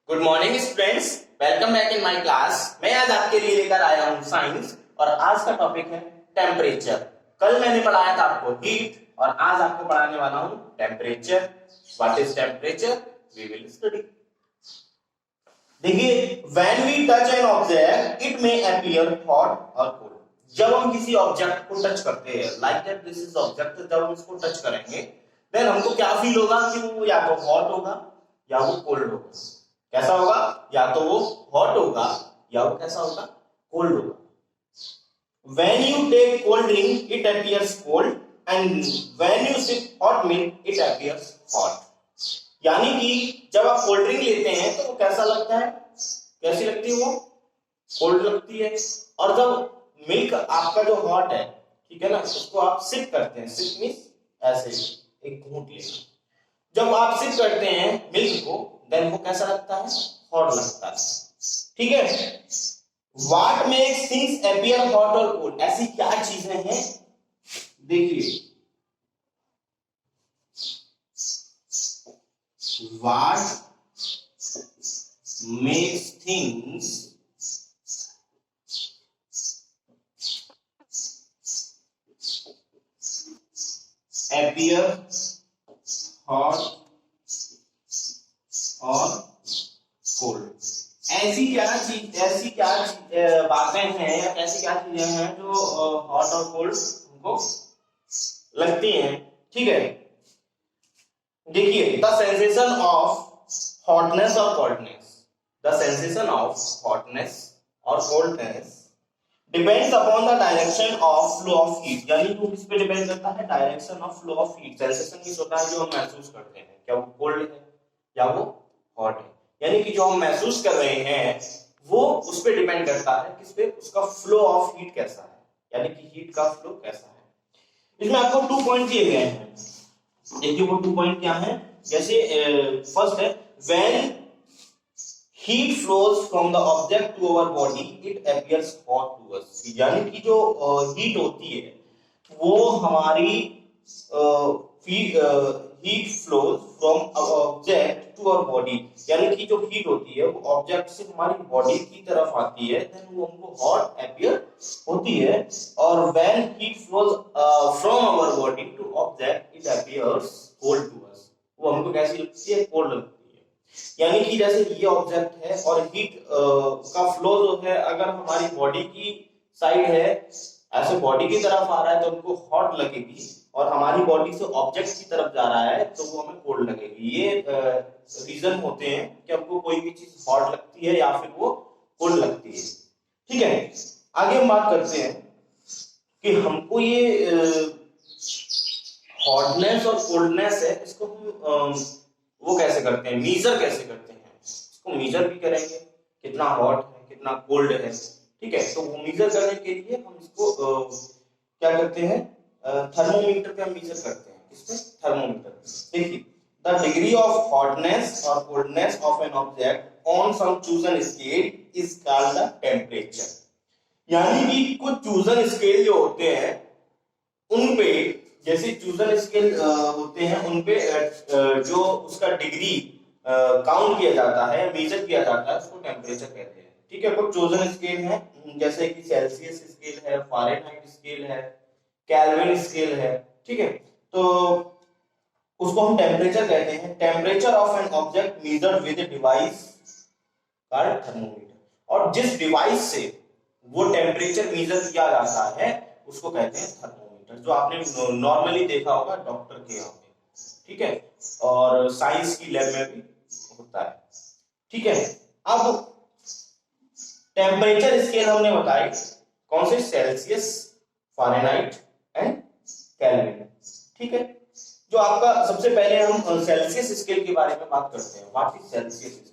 Good morning students, welcome back in my class. मैं आज आपके लिए लेकर आया हूं साइंस और आज का टॉपिक है टेम्परेचर। कल मैंने पढ़ाया था आपको हीट और आज आपको पढ़ाने वाला हूं temperature. What is temperature we will study. देखिए, when we touch an object it may appear hot और कोल्ड। जब हम किसी ऑब्जेक्ट को टच करते हैं, like that this is object, जब हम इसको टच करेंगे देन हमको क्या फील होगा कि वो या तो हॉट होगा या वो कोल्ड होगा। कैसा होगा? या तो वो हॉट होगा या वो कैसा होगा? कोल्ड होगा। When you take cold drink, it appears cold, and when you sip hot milk, it appears hot. यानी कि जब आप कोल्ड ड्रिंक लेते हैं तो वो कैसा लगता है? कैसी लगती है वो? कोल्ड लगती है। और जब मिल्क आपका जो हॉट है, ठीक है ना, उसको आप सिप करते हैं। सिप मीन्स ऐसे एक घूंट लेना। जब आप सिप करते हैं मिल्क को देन वो कैसा लगता है? हॉट लगता है। ठीक है। What makes things appear hot और कोल्ड? ऐसी क्या चीजें हैं? देखिए, what makes things appear hot और कोल्ड? ऐसी क्या बातें हैं या ऐसी क्या चीजें हैं जो हॉट और कोल्ड हमको लगती हैं? ठीक है। देखिए, द सेंसेशन ऑफ हॉटनेस और coldness, the sensation of hotness और coldness depends upon the direction of flow of heat. यानी वो किस पे डिपेंड करता है? Direction of flow of heat. Sensation किस होता है? जो हम महसूस करते हैं, क्या वो कोल्ड है या वो हॉट है। यानी कि जो हम महसूस कर रहे हैं वो उस पे डिपेंड करता है, किस पे? उसका फ्लो ऑफ हीट कैसा है, यानी कि हीट का फ्लो कैसा है। इसमें आपको 2 पॉइंट दिए गए हैं। देखिए वो 2 पॉइंट क्या है। जैसे फर्स्ट है when heat flows from the object to our body it appears hot to us. यानी कि जो हीट होती है वो हमारी heat flows from object to our body, यानी कि जो हीट होती है वो ऑब्जेक्ट से हमारी बॉडी की तरफ आती है देन वो हमको हॉट अपीयर होती है। और when heat flows from our body to object it appears cold to us. वो हमको कैसी लगती है? कोल्ड लगती है। यानी कि जैसे ये ऑब्जेक्ट है और हीट का फ्लो जो है अगर हमारी बॉडी की साइड है, ऐसे बॉडी की तरफ आ रहा है तो हमको हॉट लगेगी, और हमारी बॉडी से ऑब्जेक्ट की तरफ जा रहा है तो वो हमें कोल्ड लगेगी। ये रीजन होते हैं कि हमको कोई भी चीज हॉट लगती है या फिर वो कोल्ड लगती है। ठीक है। आगे हम बात करते हैं कि हमको ये हॉटनेस और कोल्डनेस है, इसको हम वो कैसे करते हैं, मीजर कैसे करते हैं। इसको मीजर भी करेंगे, कितना हॉट है कितना कोल्ड है। ठीक है। तो वो मीजर करने के लिए हम इसको क्या करते हैं? थर्मोमीटर पे हम मीजर करते हैं। किसपे? थर्मोमीटर। देखिए, द डिग्री ऑफ हॉटनेस और coldness of an object on some chosen scale is called the temperature. यानी कि कुछ चूजन स्केल जो होते हैं उन पे, जैसे चूजन स्केल होते हैं उन पे जो उसका डिग्री काउंट किया जाता है, मेजर किया जाता है, उसको टेम्परेचर कहते हैं। ठीक है। कुछ चूजन स्केल है जैसे कि सेल्सियस स्केल है, फारेनहाइट स्केल है, केल्विन स्केल है। ठीक है। तो उसको हम टेम्परेचर कहते हैं। Temperature of an object measured with a device called thermometer. और जिस डिवाइस से वो टेम्परेचर मेजर किया जाता है उसको कहते हैं थर्मोमीटर, जो आपने नॉर्मली देखा होगा डॉक्टर के यहाँ पे। ठीक है। और साइंस की लैब में भी होता है। ठीक है। अब टेम्परेचर स्केल हमने बताई कौन से? Celsius, Fahrenheit and kelvin. ठीक है। जो आपका सबसे पहले हम सेल्सियस स्केल के बारे में बात करते हैं। What is Celsius scale?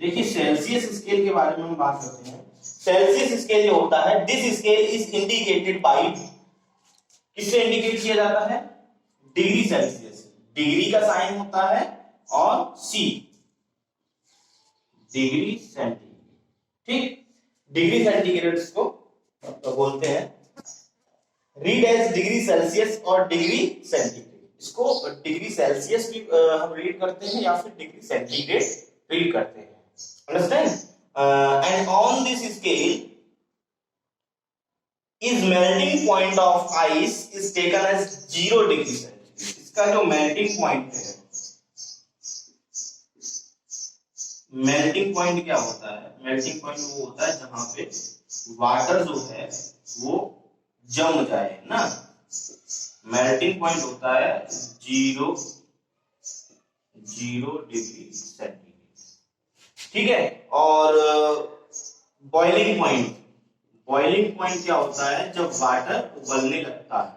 देखिए, सेल्सियस स्केल के बारे में हम बात करते हैं। सेल्सियस स्केल जो होता है, this scale is indicated by, किससे इंडिकेट किया जाता है? Degree Celsius. डिग्री का साइन होता है और सी, डिग्री सेंटीग्रेड। ठीक। डिग्री सेंटीग्रेड को बोलते हैं रीड एज डिग्री सेल्सियस और डिग्री सेंटीग्रेड। इसको डिग्री सेल्सियस भी हम रीड करते हैं या फिर डिग्री सेंटीग्रेड रीड करते हैं। Understand? And on this scale is melting point of ice is taken as 0 degree centigrade. इसका जो मेल्टिंग पॉइंट है, मेल्टिंग पॉइंट क्या होता है? मेल्टिंग पॉइंट वो होता है जहां पे वाटर जो है वो जम जाए ना। मेल्टिंग पॉइंट होता है 0 डिग्री सेंटीग्रेड, ठीक है। और बॉइलिंग पॉइंट, बॉइलिंग पॉइंट क्या होता है? जब वाटर उबलने लगता है,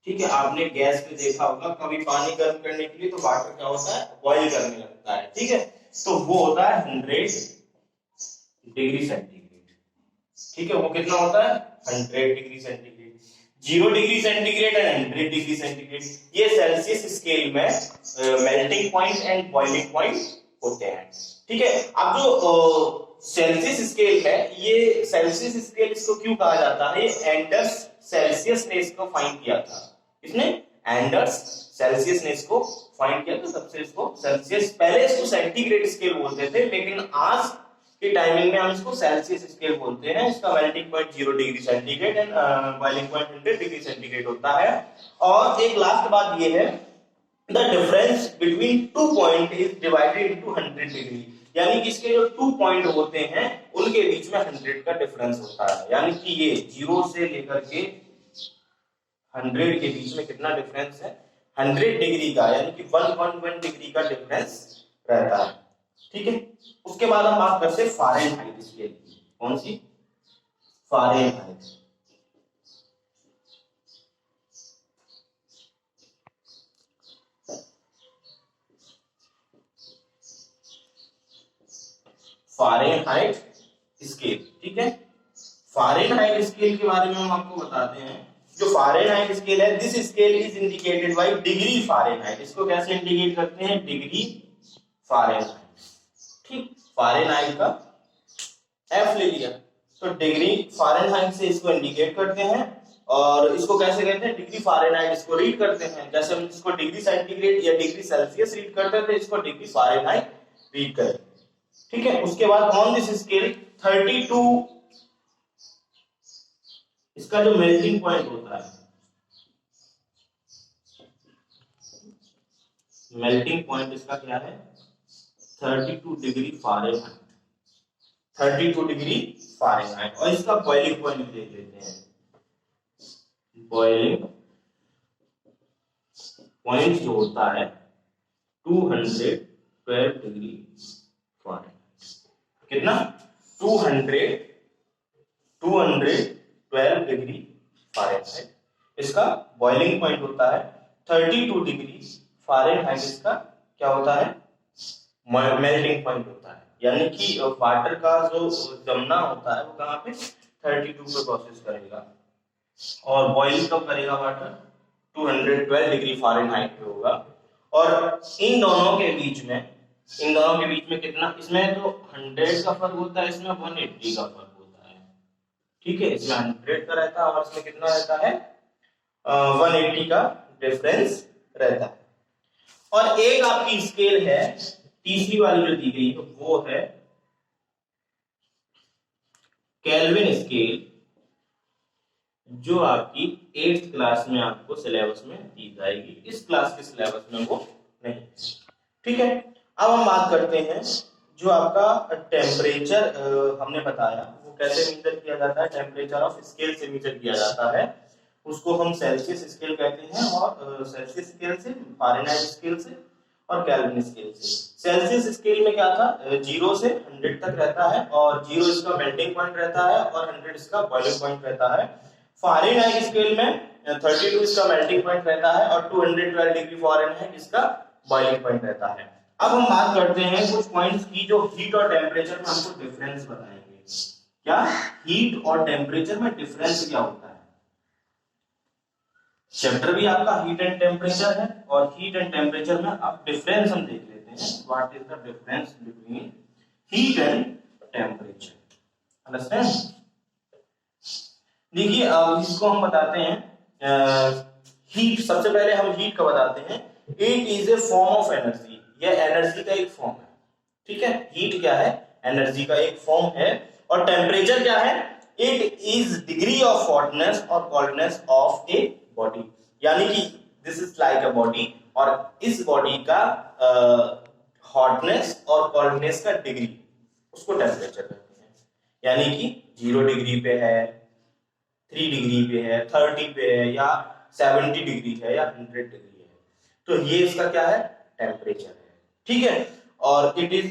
ठीक है। आपने गैस पे देखा होगा कभी पानी गर्म करने के लिए तो वाटर क्या होता है? बॉईल करने लगता है, ठीक है। तो वो होता है 100 डिग्री सेंटीग्रेड, ठीक है। वो कितना होता है? 100 degree centigrade. 0 degree centigrade and 100 degree centigrade, ये सेल्सियस स्केल में melting point and boiling point होते हैं, ठीक है। अब जो सेल्सियस स्केल है, ये सेल्सियस स्केल इसको क्यों कहा जाता है? ये एंडर्स सेल्सियस ने इसको फाइंड किया था। इसने एंडर्स सेल्सियस ने इसको फाइंड किया था, तब से इसको सेल्सियस, पहले इसको सेंटीग्रेड स्केल बोलते थे, लेकिन आज के टाइमिंग में हम इसको सेल्सियस स्केल बोलते हैं। इसका melting point 0 degree centigrade and boiling point 100 degree centigrade होता है। और एक लास्ट बात ये है, the difference between 2 point is divided into 100 degree, यानी कि इसके जो 2 पॉइंट होते हैं उनके बीच में 100 का डिफरेंस होता है। यानी कि ये 0 से लेकर के 100 के बीच में कितना डिफरेंस है? 100 डिग्री का, यानी कि 111 डिग्री का डिफरेंस रहता है, ठीक है। उसके बाद हम बात करते हैं फारेनहाइट स्केल की। कौन सी? फारेनहाइट। फारेनहाइट स्केल, ठीक है। फारेनहाइट स्केल के बारे में हम आपको बताते हैं। जो फारेनहाइट स्केल है, this scale is indicated by degree Fahrenheit. इसको कैसे इंडिकेट करते हैं? डिग्री फारेनहाइट, ठीक। फारेनहाइट का एफ ले लिया, तो डिग्री फारेनहाइट से इसको इंडिकेट करते हैं। और इसको कैसे कहते हैं? डिग्री फारेनहाइट इसको रीड करते हैं। जैसे हम इसको डिग्री सेंटीग्रेड या डिग्री सेल्सियस रीड करते थे, इसको डिग्री फारेनहाइट रीड करें, ठीक है। उसके बाद ऑन दिस स्केल 32, इसका जो मेल्टिंग पॉइंट होता है, मेल्टिंग पॉइंट इसका क्या है? 32 डिग्री फारेनहाइट, 32 डिग्री फारेनहाइट। और इसका बॉइलिंग पॉइंट भी देख लेते हैं। बॉइलिंग पॉइंट जो होता है 212 डिग्री फारेनहाइट। कितना? 212 डिग्री फारेनहाइट। इसका बॉइलिंग पॉइंट होता है 32 डिग्री फारेनहाइट। इसका क्या होता है? मेल्टिंग पॉइंट होता है, यानी कि वाटर का जो जमना होता है वो कहाँ पे? 32 पे प्रोसेस करेगा। और बॉइल कब करेगा वाटर? 212 डिग्री फारेनहाइट पे होगा। और इन दोनों के बीच में कितना? इसमें तो 100 का फर्क होता है, इसमें 180 का फर्क होता है, ठीक है। इसमें 100 का रहता है और इसमें कितना रहता है? 180 का डिफरेंस रहता है। और एक आपकी स्केल है, तीसरी वाली जो दी गई है वो है केल्विन स्केल, जो आपकी 8th क्लास में आपको सिलेबस में दी जाएगी। इस क्लास के सिलेबस में वो नहीं, ठीक है। अब हम बात करते हैं जो आपका टेम्परेचर हमने बताया वो कैसे मेजर किया जाता है। टेम्परेचर ऑफ स्केल से मेजर किया जाता है, उसको हम सेल्सियस स्केल कहते हैं। और सेल्सियस स्केल से, फारेनहाइट स्केल से और केल्विन स्केल से। सेल्सियस स्केल में क्या था? 0 से 100 तक रहता है, और 0 इसका मेल्टिंग पॉइंट रहता है और 100 इसका बॉइलिंग पॉइंट रहता है। फारेनहाइट स्केल में 32 इसका मेल्टिंग पॉइंट रहता है और 212 डिग्री फारेनहाइट इसका बॉइलिंग पॉइंट रहता है। अब हम बात करते हैं कुछ पॉइंट्स की जो हीट और टेम्परेचर में हमको डिफरेंस बताएंगे। क्या हीट और टेम्परेचर में डिफरेंस क्या होता है? चैप्टर भी आपका हीट एंड टेम्परेचर है, और हीट एंड टेम्परेचर में अब डिफरेंस हम देख लेते हैं। What is the difference between heat and temperature? Understand? देखिए इसको हम बताते हैं हीट। सबसे पहले हम हीट का बताते हैं। It is a form of energy, यह एनर्जी का एक फॉर्म है। ठीक है, हीट क्या है? एनर्जी का एक फॉर्म है। और टेम्परेचर क्या है? It is degree of hotness और कोल्डनेस ऑफ ए बॉडी। यानी कि this is like a body, और इस बॉडी का हॉटनेस और कोल्डनेस का डिग्री, उसको टेम्परेचर कहते हैं। यानी कि 0 डिग्री पे है, 3 डिग्री पे है, 30 पे है, या 70 डिग्री है, या 100 डिग्री है, तो ये इसका क्या है? टेम्परेचर है। ठीक है, और इट इज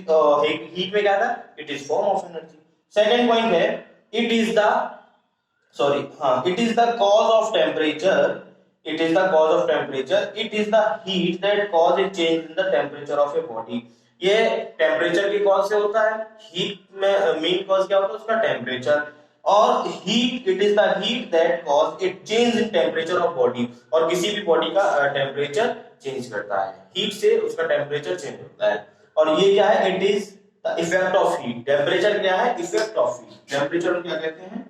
हीट में क्या था? It is form of energy. Second point है, it is the it is the cause of temperature. It is the cause of temperature, it is the heat that cause a change in the temperature of a body. ये temperature की cause से होता है। Heat में main cause क्या होता है? उसका टेम्परेचर। और heat, it is the heat that cause it change in temperature of body. और किसी भी बॉडी का टेम्परेचर चेंज करता है, हीट से उसका टेम्परेचर चेंज होता है। और ये क्या है? It is the effect of heat. Temperature क्या है? Effect of heat. टेम्परेचर क्या कहते हैं?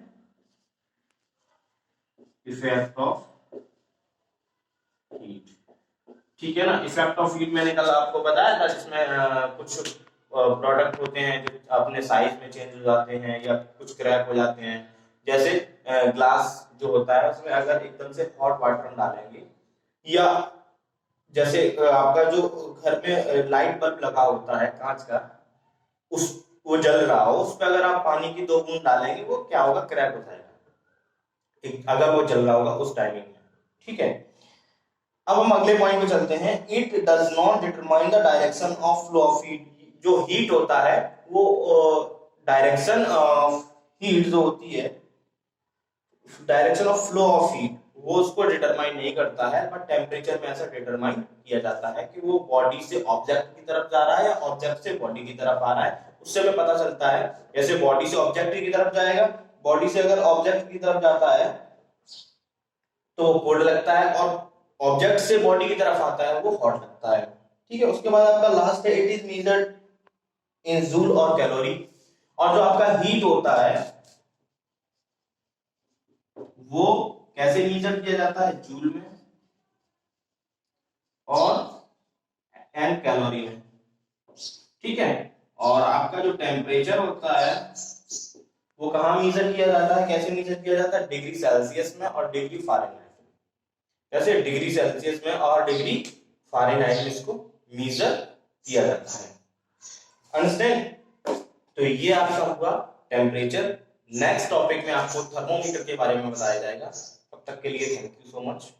Effect of heat. ठीक है ना, इफेक्ट ऑफ हीट मैंने कल आपको बताया था, जिसमें कुछ प्रोडक्ट होते हैं जो अपने साइज में चेंज हो जाते हैं या कुछ क्रैक हो जाते हैं। जैसे ग्लास जो होता है, उसमें अगर एकदम से हॉट वाटर डालेंगे, या जैसे आपका जो घर में लाइट बल्ब लगा होता है कांच का, उस वो जल रहा हो, उस पर अगर आप पानी की 2 बूंद डालेंगे, वो क्या होगा? क्रैक हो जाएगा, अगर वो जल रहा होगा उस टाइमिंग में। ठीक है, अब हम अगले पॉइंट पे चलते हैं। It does not determine the direction of flow of heat. जो हीट होता है वो डायरेक्शन ऑफ हीट जो होती है, direction of flow of heat, वो उसको डिटरमाइन नहीं करता है। बट टेम्परेचर में ऐसा डिटरमाइन किया जाता है कि वो बॉडी से ऑब्जेक्ट की तरफ जा रहा है या ऑब्जेक्ट से बॉडी की तरफ आ रहा है। उससे हमें पता चलता है, जैसे बॉडी से ऑब्जेक्ट की तरफ जाएगा, बॉडी से अगर ऑब्जेक्ट की तरफ जाता है तो वो कोल्ड लगता है, और ऑब्जेक्ट से बॉडी की तरफ आता है वो हॉट लगता है। ठीक है, उसके बाद आपका लास्ट है, it is measured in joule और कैलोरी। और जो आपका हीट होता है वो कैसे मेजर किया जाता है? जूल में और एंड कैलोरी में। ठीक है, और आपका जो टेम्परेचर होता है वो कहाँ मेजर किया जाता है? कैसे मेजर किया जाता है? डिग्री सेल्सियस में और डिग्री फ़ारेनहाइट में। कैसे? डिग्री सेल्सियस में और डिग्री फ़ारेनहाइट में इसको मेजर किया जाता है। अंडरस्टैंड? तो ये आपका हुआ टेम्परेचर। नेक्स्ट टॉपिक में आपको थर्मोमीटर के बारे में बताया जाएगा। तब तक के लिए थैंक यू सो मच।